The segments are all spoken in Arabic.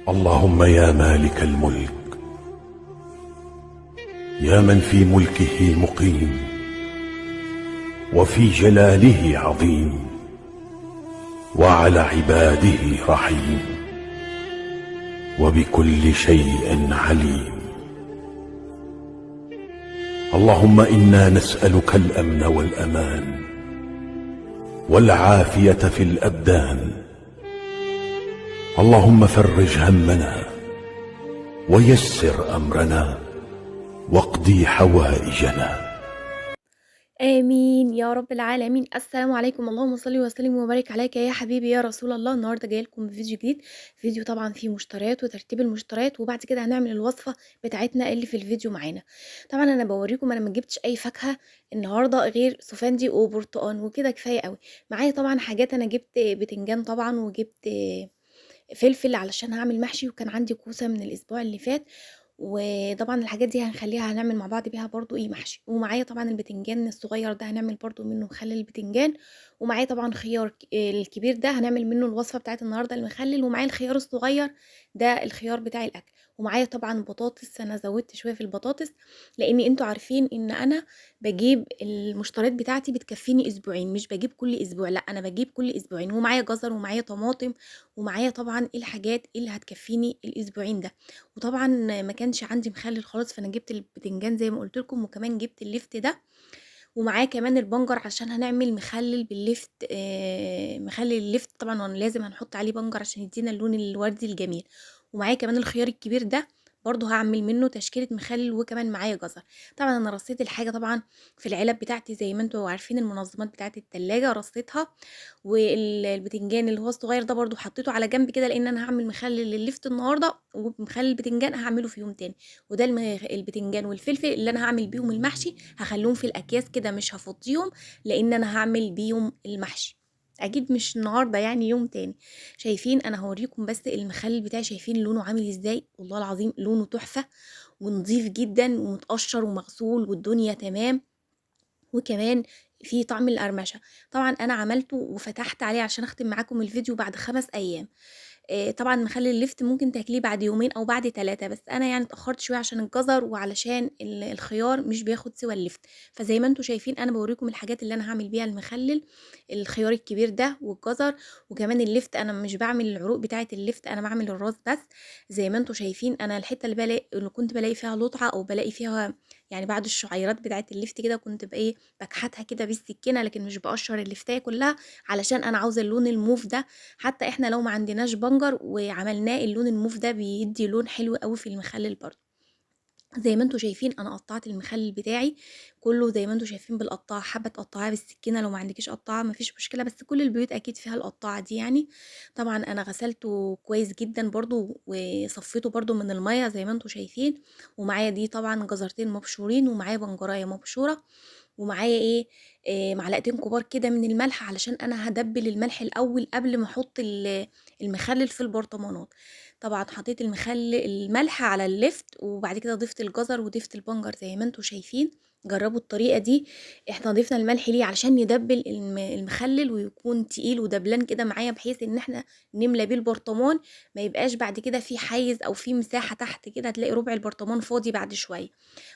اللهم يا مالك الملك، يا من في ملكه مقيم وفي جلاله عظيم وعلى عباده رحيم وبكل شيء عليم. اللهم إنا نسألك الأمن والأمان والعافية في الأبدان. اللهم فرج همنا ويسر أمرنا واقضي حوائجنا. آمين يا رب العالمين. السلام عليكم، اللهم صل وسلم وبارك عليك يا حبيبي يا رسول الله. النهارده جايه لكم بفيديو جديد، فيديو طبعا فيه مشتريات وترتيب المشتريات، وبعد كده هنعمل الوصفه بتاعتنا اللي في الفيديو معانا. طبعا انا بوريكم انا ما جبتش اي فاكهه النهارده غير سفندي وبرتقان وكده كفايه قوي. معايا طبعا حاجات، انا جبت بتنجان طبعا، وجبت فلفل علشان هعمل محشي، وكان عندي كوسه من الاسبوع اللي فات. وطبعا الحاجات دي هنعمل مع بعض بيها برضو محشي. ومعايا طبعا البتنجان الصغير ده هنعمل برضو منه مخلل البتنجان. ومعايا طبعا خيار الكبير ده هنعمل منه الوصفه بتاعت النهارده المخلل. ومعايا الخيار الصغير ده الخيار بتاع الاكل. ومعايا طبعا بطاطس، انا زودت شويه في البطاطس لان انتوا عارفين ان انا بجيب المشتريات بتاعتي بتكفيني اسبوعين، مش بجيب كل اسبوع، لا انا بجيب كل اسبوعين. ومعايا جزر ومعايا طماطم ومعايا طبعا الحاجات اللي هتكفيني الاسبوعين ده. وطبعا ما كانش عندي مخلل خالص، فانا جبت البتنجان زي ما قلت لكم، وكمان جبت اللفت ده. ومعاه كمان البنجر عشان هنعمل مخلل باللفت. مخلل اللفت طبعا، وانا لازم هنحط عليه بنجر عشان يدينا اللون الوردي الجميل. ومعايا كمان الخيار الكبير ده برضه هعمل منه تشكيلة مخلل. وكمان معايا جزر. طبعا انا رصيت الحاجة طبعا في العلب بتاعتي زي ما انتوا عارفين، المنظمات بتاعت التلاجة رصيتها. والبتنجان اللي هو الصغير ده برضه حطيته على جنب كده، لان انا هعمل مخلل لللفت النهارده، ومخلل البتنجان هعمله في يوم تاني. وده البتنجان والفلفل اللي انا هعمل بيهم المحشي، هخليهم في الاكياس كده مش هفضيهم، لان انا هعمل بيهم المحشي اكيد مش النهارده، يعني يوم تاني. شايفين، انا هوريكم بس المخلل بتاعي، شايفين لونه عامل ازاي؟ والله العظيم لونه تحفه ونظيف جدا ومتقشر ومغسول والدنيا تمام. وكمان في طعم القرمشه. طبعا انا عملته وفتحت عليه عشان اختم معاكم الفيديو بعد 5 ايام. طبعا مخلل اللفت ممكن تاكليه بعد يومين او بعد 3، بس انا يعني اتاخرت شويه عشان الجزر وعلشان الخيار مش بياخد سوى اللفت. فزي ما انتم شايفين انا بوريكم الحاجات اللي انا هعمل بيها المخلل. الخيار الكبير ده والجزر وكمان اللفت. انا مش بعمل العروق بتاعه اللفت، انا بعمل الراس بس. زي ما انتم شايفين انا الحته اللي كنت بلاقي فيها لطعه او بلاقي فيها يعني بعد الشعيرات بتاعه اللفت كده، كنت بايه بكحتها كده بالسكينه، لكن مش بقشر اللفتايه كلها علشان انا عاوزه اللون الموف ده. حتى احنا لو ما عندناش بنجر وعملناه اللون الموف ده بيدي لون حلو قوي في المخلل برضه. زي ما انتم شايفين انا قطعت المخلل بتاعي كله زي ما انتم شايفين بالقطاعه، حابه تقطعيها بالسكينه، لو ما عندكيش قطاعه مفيش مشكله، بس كل البيوت اكيد فيها القطاعه دي يعني. طبعا انا غسلته كويس جدا برضو وصفيته برضو من الميه زي ما انتم شايفين. ومعايا دي طبعا جزرتين مبشورين، ومعايا بنجرايه مبشوره، ومعايا معلقتين كبار كده من الملح، علشان انا هدبل الملح الاول قبل ما احط المخلل في البرطمانات. طبعا حطيت الملح على اللفت، وبعد كده ضفت الجزر وضفت البنجر زي ما انتم شايفين. جربوا الطريقه دي. احنا ضفنا الملح ليه؟ علشان ندبل المخلل ويكون تقيل ودبلان كده معايا، بحيث ان احنا نملى بيه البرطمان، ما يبقاش بعد كده في حيز او في مساحه تحت كده، هتلاقي ربع البرطمان فاضي بعد شويه.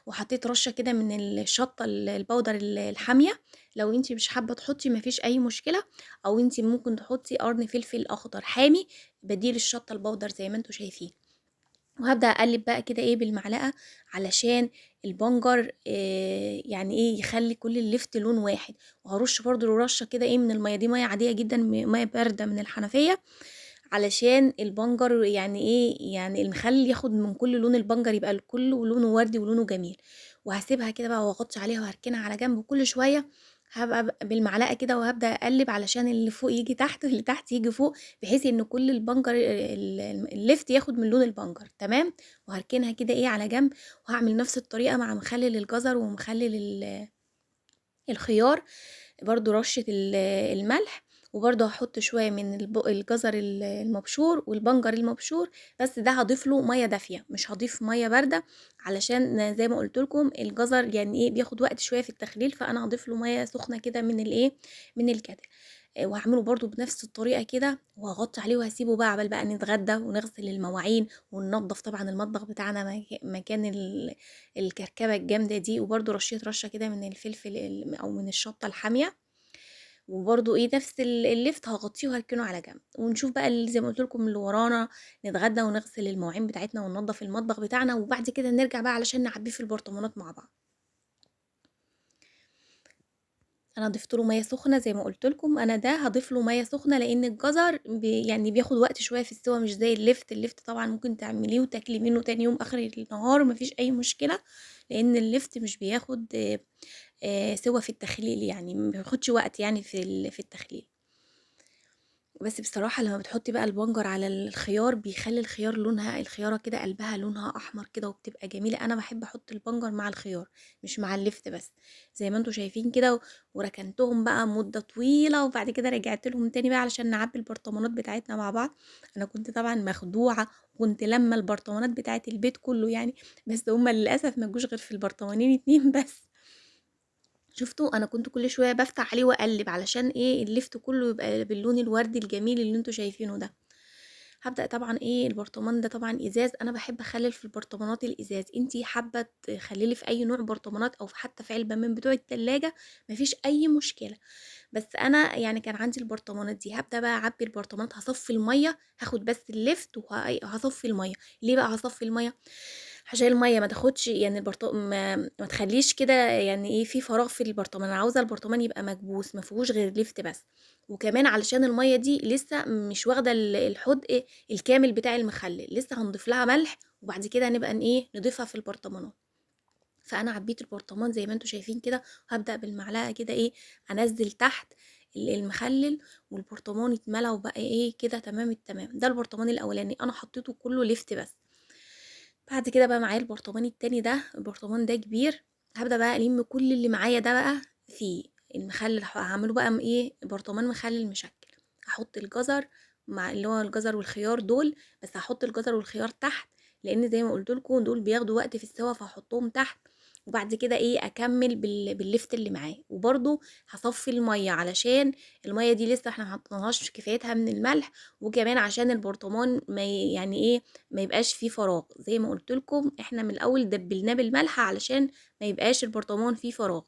وحطيت رشه كده من الشطه البودر الحاميه، لو انتي مش حابه تحطي مفيش اي مشكله. او انتي ممكن تحطي قرن فلفل اخضر حامي بديل الشطه البودر زي ما انتوا شايفين. وهبدا اقلب بقى كده بالمعلقه، علشان البنجر يعني يخلي كل اللفت لون واحد. وهرش برضو رشه كده من الميه دي، ميه عاديه جدا، ميه بارده من الحنفيه، علشان البنجر يعني يعني المخلل ياخد من كل لون البنجر، يبقى الكل لونه وردي ولونه جميل. وهسيبها كده بقى واغطي عليها وهركنها على جنب. وكل شويه هبقى بالمعلقه كده وهبدا اقلب علشان اللي فوق يجي تحت واللي تحت يجي فوق، بحيث ان كل البنجر اللفت ياخد من لون البنجر تمام. وهركنها كده على جنب. وهعمل نفس الطريقه مع مخلل الجزر ومخلل الخيار، برضو رشة الملح. وبرضو هحط شوية من الجزر المبشور والبنجر المبشور، بس ده هضيف له مية دافية مش هضيف مية باردة، علشان زي ما قلت لكم الجزر يعني بياخد وقت شوية في التخليل، فانا هضيف له مية سخنة كده من من الكتل. وهاعمله برضه بنفس الطريقة كده، وهاغطي عليه وهاسيبه بقى عقبال بقى نتغدى ونغسل المواعين وننضف طبعًا المطبخ بتاعنا مكان الكركبة الجامدة دي، وبرضه رشيت رشة كده من الفلفل أو من الشطة الحامية، وبرضه نفس الليفت هاغطيه وهاركنه على جنب، ونشوف بقى زي ما قُلت لكم اللي ورانا، نتغدى ونغسل المواعين بتاعتنا وننضف المطبخ بتاعنا، وبعد كده نرجع بقى علشان نعبيه في البرطمانات مع بعض. أنا ضِفت له مَيّة سخنة زي ما قُلت لكم، أنا ده هاضيف له مَيّة سخنة لإن الجزر يعني بياخد وقت شوية في السِوَى مش زي اللِفت طبعًا ممكن تعمليه وتاكلي منه تاني يوم آخر النهار ما فيش أي مشكلة، لإن اللِفت مش بياخد سِوَى في التخليل يعني ما بياخدش وقت يعني في التخليل. بس بصراحة لمّا بتحطّي بقى البنجر على الخيار بيخلّي الخيار الخيارة كده قلبها لونها أحمر كده وبتبقى جميلة، أنا باحب أحط البنجر مع الخيار مش مع اللفت بس، زي ما أنتم شايفين كده وركنتهم بقى مدة طويلة وبعد كده رجعت لهم تاني بقى علشان نعبّي البرطمانات بتاعتنا مع بعض، أنا كنت طبعًا مخدوعة وكنت لامّة البرطمانات بتاعة البيت كلّه يعني، بس هُم للأسف ما جوش غير في البرطمانين 2 بس. شُفتوا أنا كنت كل شوية بافتح عليه وأقلِّب علشان الليفت كلّه يبقى باللون الوردي الجميل اللي أنتم شايفينه ده. هابدأ طبعًا البرطمان ده طبعًا إزاز، أنا باحب أخلِّل في البرطمانات الإزاز، أنتِ حابة تخلِّلي في أي نوع برطمانات أو حتى في علبة من بتوع التلاجة ما فيش أي مشكلة، بس أنا يعني كان عندي البرطمانات دي، هابدأ بقى أعبّي البرطمانات، هاصفّي المَيّة، هاخد بس الليفت هاصفّي المَيّة، ليه بقى هاصفّي المَيّة؟ عشان المَيّة ما تاخدش يعني ما تخلّيش كده يعني في فراغ في البرطمان، أنا عاوزة البرطمان يبقى مكبوس ما فيهوش غير ليفت بس، وكمان علشان المَيّة دي لسه مش واخدة الحُدْق الكامل بتاع المخلِّل، لسه هنضيف لها ملح وبعد كده نبقى نضيفها في البرطمانات. فأنا عبّيت البرطمان زي ما أنتم شايفين كده، وهابدأ بالمعلقة كده أنزّل تحت المخلِّل والبرطمان يتملى وبقى كده تمام التمام، ده البرطمان الأولاني أنا حطيته كلّه ليفت بس. بعد كده بقى معايا البرطمان التاني ده، البرطمان ده كبير، هابدأ بقى ألِم كل اللي معايا ده بقى فيه، المخلِّل هاعمله بقى برطمان مخلِّل مشكّل، هاحط الجزر مع اللي هو الجزر والخيار دول، بس هاحط الجزر والخيار تحت، لإن زي ما قُلت لكم دول بياخدوا وقت في السِوَى فهاحطهم تحت، وبعد كده أكمّل بالليفت اللي معاه، وبرضه هاصفّي المَيّة علشان المَيّة دي لسه إحنا ما حطيناهاش كفايتها من الملح، وكمان عشان البرطمان ما يعني ما يبقاش فيه فراغ، زي ما قُلت لكم إحنا من الأول دبّلناه بالملح علشان ما يبقاش البرطمان فيه فراغ.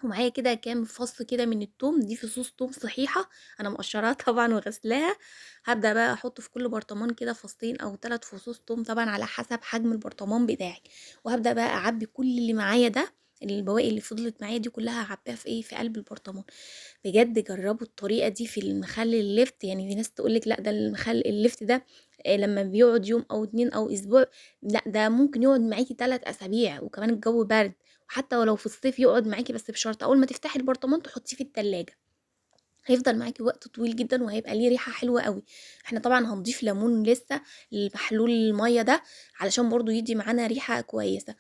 ومعايا كده كام فص كده من التوم، دي فصوص توم صحيحة أنا مقشّراها طبعًا وغاسلاها، هابدأ بقى أحط في كل برطمان كده فصين أو 3 فصوص توم طبعًا على حسب حجم البرطمان بتاعي، وهابدأ بقى أعبّي كل اللي معايا ده، البواقي اللي فضلت معايا دي كلّها هاعبّيها في قلب البرطمان. بجد جرّبوا الطريقة دي في المخلل الليفت، يعني في ناس تقول لِك لأ ده الليفت ده لمّا بيقعد يوم أو 2 أو أسبوع، لأ ده ممكن يقعد معاكِ 3 أسابيع وكمان الجو برد، وحتى ولو في الصيف يقعد معاكِ بس بشرط أول ما تفتحي البرطمان تحطيه في التلاجة، هيفضل معاكِ وقت طويل جدًا وهيبقى ليه ريحة حلوة أوي. إحنا طبعًا هنضيف ليمون لسه لمحلول المَيّة ده علشان برضه يدّي معانا ريحة كويسة.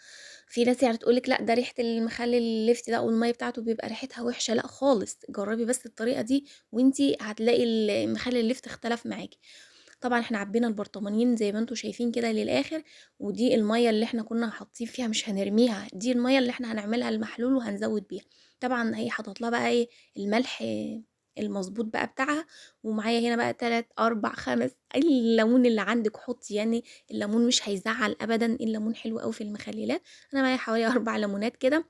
في ناس يعني تقول لِك لأ ده ريحة المخلل الليفت ده أو المَيّة بتاعته بيبقى ريحتها وحشة، لأ خالص، جرّبي بس الطريقة دي وأنتِ هتلاقي المخلل الليفت اختلف معاكِ. طبعًا إحنا عبّينا البرطمانين زي ما أنتم شايفين كده للآخر، ودي المَيّة اللي إحنا كنا حاطين فيها مش هنرميها، دي المَيّة اللي إحنا هنعملها المحلول وهنزوّد بيها. طبعًا هي حاطط لها بقى الملح المضبوط بقى بتاعها، ومعايا هنا بقى 3، 4، 5 الليمون اللي عندِك حُطّي، يعني الليمون مش هيزعّل أبدًا، الليمون حلو أوي في المخلّلات، أنا معايا حوالي 4 ليمونات كده،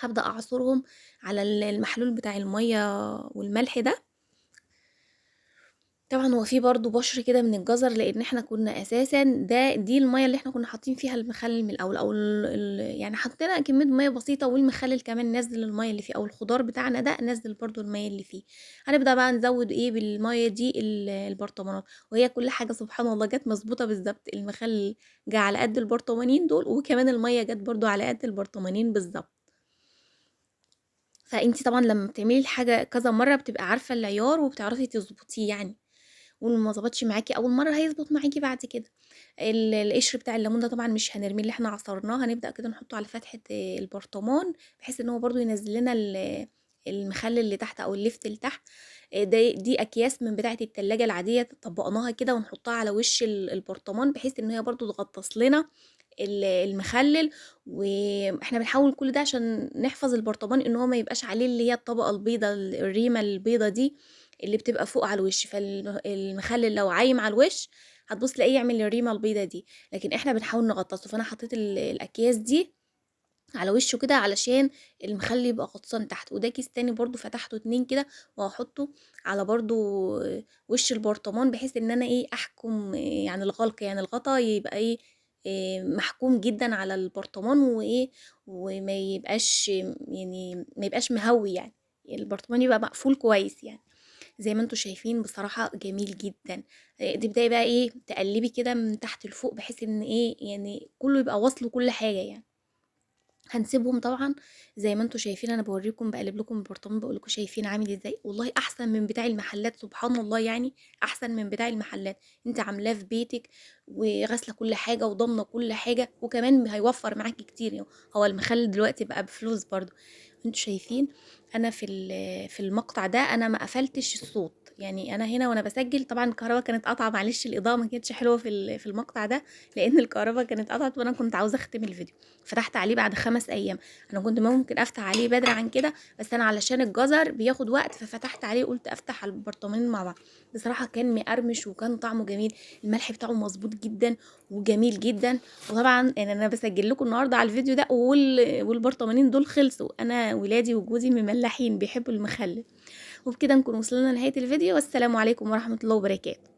هابدأ أعصرهم على المحلول بتاع المَيّة والملح ده. طبعًا هو في برضه بَشْر كده من الجزر، لإن إحنا كنا أساسًا دي المَيّة اللي إحنا كنا حاطين فيها المخلل من الأول، أو يعني حطينا كمية مَيّة بسيطة والمخلل كمان نزّل المَيّة اللي فيه، أو الخضار بتاعنا ده نزّل برضه المَيّة اللي فيه. هنبدأ بقى نزوّد بالمَيّة دي البرطمانات، وهي كل حاجة سبحان الله جات مضبوطة بالضبط، المخلل جه على قد البرطمانين دول، وكمان المَيّة جات برضه على قد البرطمانين بالضبط. فأنتِ طبعًا لمّا بتعملي الحاجة كذا مرّة بتبقى عارفة العيار وبتعرفي تضبطيه يعني. وما ضبطش معاكِ أول مرّة هيضبط معاكِ بعد كده. القشر بتاع الليمون ده طبعًا مش هنرميه اللي إحنا عصرناه، هنبدأ كده نحطه على فتحة البرطمان، بحيث إن هو برضه ينزل لنا المخلل اللي تحت أو الليفت اللي تحت. دي أكياس من بتاعة التلاجة العادية طبقناها كده ونحطها على وش البرطمان، بحيث إن هي برضه تغطس لنا المخلل. واحنا بنحاول كل ده عشان نحفظ البرطمان ان هو ما يبقاش عليه اللي هي الطبقه البيضه، الريمه البيضه دي اللي بتبقى فوق على الوش. فالمخلل لو عايم على الوش هتبص تلاقيه يعمل الريمه البيضه دي، لكن احنا بنحاول نغطسه. فانا حطيت الاكياس دي على وشه كده علشان المخلل يبقى غطسان تحت. وده كيس تاني برضو فتحته 2 كده وهحطه على برضو وش البرطمان، بحيث ان انا ايه احكم يعني الغلق، يعني الغطا يبقى ايه محكوم جدا على البرطمان، وايه وما يبقاش يعني ما يبقاش مهوي، يعني البرطمان يبقى مقفول كويس يعني. زي ما انتم شايفين بصراحة جميل جدا. تبدأي بقى ايه تقلبي كده من تحت لفوق، بحيث ان ايه يعني كله يبقى واصله كل حاجة يعني. هنسيبهم طبعا زي ما انتم شايفين، انا بوريكم بقلب لكم البرطمان بقول لكم شايفين عامل ازاي. والله احسن من بتاع المحلات سبحان الله، يعني احسن من بتاع المحلات. انت عاملاه في بيتك وغاسله كل حاجه وضامنه كل حاجه، وكمان هيوفر معاكي كتير يعني. هو المخلل دلوقتي بقى بفلوس برضو. انتوا شايفين انا في المقطع ده انا ما قفلتش الصوت، يعني انا هنا وانا بسجل طبعا الكهرباء كانت قاطعه، معلش الاضاءه ما كانتش حلوه في المقطع ده، لان الكهرباء كانت قطعت وانا كنت عاوزه اختم الفيديو. فتحت عليه بعد 5 ايام. انا كنت ممكن افتح عليه بدري عن كده، بس انا علشان الجزر بياخد وقت ففتحت عليه، قلت افتح على البرطمانين مع بعض. بصراحه كان مقرمش وكان طعمه جميل، الملح بتاعه مظبوط جدا وجميل جدا. وطبعا يعني انا بسجل لكم النهارده على الفيديو ده والبرطمانين دول خلصوا، انا ولادي وجوزي مملحين بيحبوا المخلل. وبكده نكون وصلنا لنهايه الفيديو، والسلام عليكم ورحمه الله وبركاته.